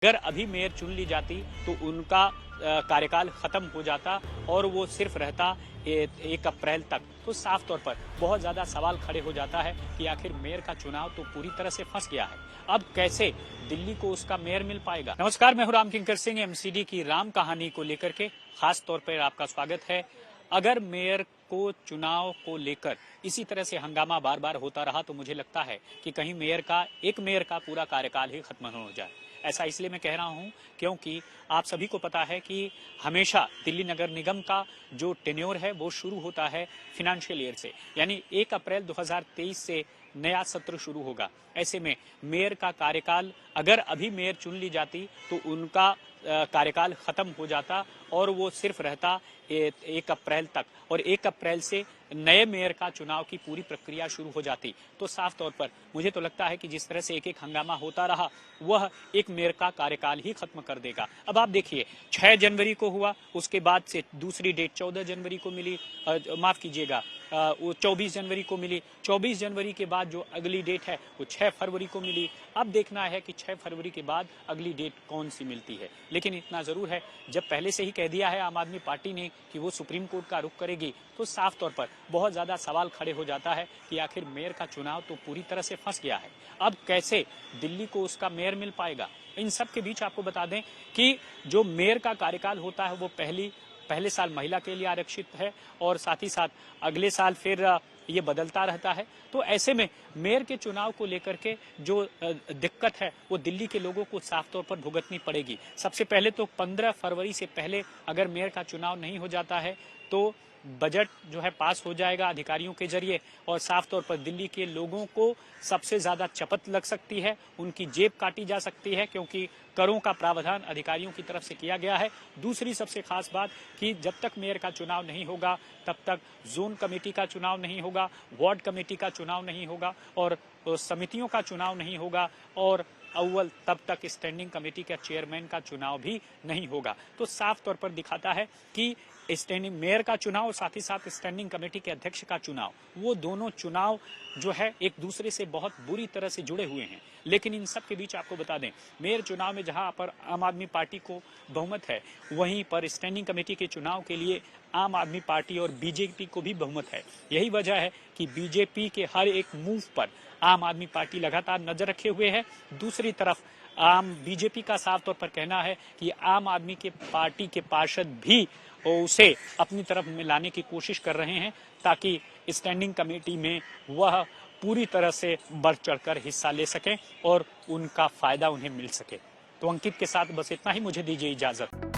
अगर अभी मेयर चुन ली जाती तो उनका कार्यकाल खत्म हो जाता और वो सिर्फ रहता 1 अप्रैल तक। तो साफ तौर पर बहुत ज्यादा सवाल खड़े हो जाता है कि आखिर मेयर का चुनाव तो पूरी तरह से फंस गया है। अब कैसे दिल्ली को उसका मेयर मिल पाएगा। नमस्कार, मैं हूं राम किंकर सिंह। एमसीडी की राम कहानी को लेकर के खास तौर पर आपका स्वागत है। अगर मेयर को चुनाव को लेकर इसी तरह से हंगामा बार बार होता रहा तो मुझे लगता है कि कहीं एक मेयर का पूरा कार्यकाल ही खत्म हो जाए। ऐसा इसलिए मैं कह रहा हूं क्योंकि आप सभी को पता है कि हमेशा दिल्ली नगर निगम का जो टेन्योर है वो शुरू होता है फाइनेंशियल ईयर से, यानी 1 अप्रैल 2023 से नया सत्र शुरू होगा। ऐसे में मेयर का कार्यकाल, अगर अभी मेयर चुन ली जाती तो उनका कार्यकाल खत्म हो जाता और वो सिर्फ रहता 1 अप्रैल तक, और 1 अप्रैल से नए मेयर का चुनाव की पूरी प्रक्रिया शुरू हो जाती। तो साफ तौर पर मुझे तो लगता है कि जिस तरह से एक हंगामा होता रहा वह एक मेयर का कार्यकाल ही खत्म कर देगा। अब आप देखिए, 6 जनवरी को हुआ, उसके बाद से दूसरी डेट 14 जनवरी को मिली, माफ कीजिएगा, वो 24 जनवरी को मिली। 24 जनवरी के बाद जो अगली डेट है वो 6 फरवरी को मिली। अब देखना है कि 6 फरवरी के बाद अगली डेट कौन सी मिलती है। लेकिन इतना जरूर है, जब पहले से ही कह दिया है आम आदमी पार्टी ने कि वो सुप्रीम कोर्ट का रुख करेगी, तो साफ तौर पर बहुत ज्यादा सवाल खड़े हो जाता है कि आखिर मेयर का चुनाव तो पूरी तरह से फंस गया है। अब कैसे दिल्ली को उसका मेयर मिल पाएगा। इन सब के बीच आपको बता दें कि जो मेयर का कार्यकाल होता है वो पहले साल महिला के लिए आरक्षित है और साथ ही साथ अगले साल फिर ये बदलता रहता है। तो ऐसे में मेयर के चुनाव को लेकर के जो दिक्कत है वो दिल्ली के लोगों को साफ तौर पर भुगतनी पड़ेगी। सबसे पहले तो 15 फरवरी से पहले अगर मेयर का चुनाव नहीं हो जाता है तो बजट जो है पास हो जाएगा अधिकारियों के जरिए, और साफ तौर पर दिल्ली के लोगों को सबसे ज्यादा चपत लग सकती है, उनकी जेब काटी जा सकती है, क्योंकि करों का प्रावधान अधिकारियों की तरफ से किया गया है। दूसरी सबसे खास बात कि जब तक मेयर का चुनाव नहीं होगा तब तक जोन कमेटी का चुनाव नहीं होगा, वार्ड कमेटी का चुनाव नहीं होगा और समितियों का चुनाव नहीं होगा, और अव्वल तब तक स्टैंडिंग कमेटी का चेयरमैन का चुनाव भी नहीं होगा। तो साफ तौर पर दिखाता है कि स्टैंडिंग मेयर का चुनाव और साथ ही साथ स्टैंडिंग कमेटी के अध्यक्ष का चुनाव, वो दोनों चुनाव जो है एक दूसरे से बहुत बुरी तरह से जुड़े हुए हैं। लेकिन इन सब के बीच आपको बता दें, मेयर चुनाव में जहां पर आम आदमी पार्टी को बहुमत है, वहीं पर स्टैंडिंग कमेटी के चुनाव के लिए आम आदमी पार्टी और बीजेपी को भी बहुमत है। यही वजह है कि बीजेपी के हर एक मूव पर आम आदमी पार्टी लगातार नजर रखे हुए है। दूसरी तरफ बीजेपी का साफ तौर पर कहना है कि आम आदमी के पार्टी के पार्षद भी उसे अपनी तरफ मिलाने की कोशिश कर रहे हैं ताकि स्टैंडिंग कमेटी में वह पूरी तरह से बढ़ चढ़कर हिस्सा ले सकें और उनका फायदा उन्हें मिल सके। तो अंकित के साथ बस इतना ही, मुझे दीजिए इजाजत।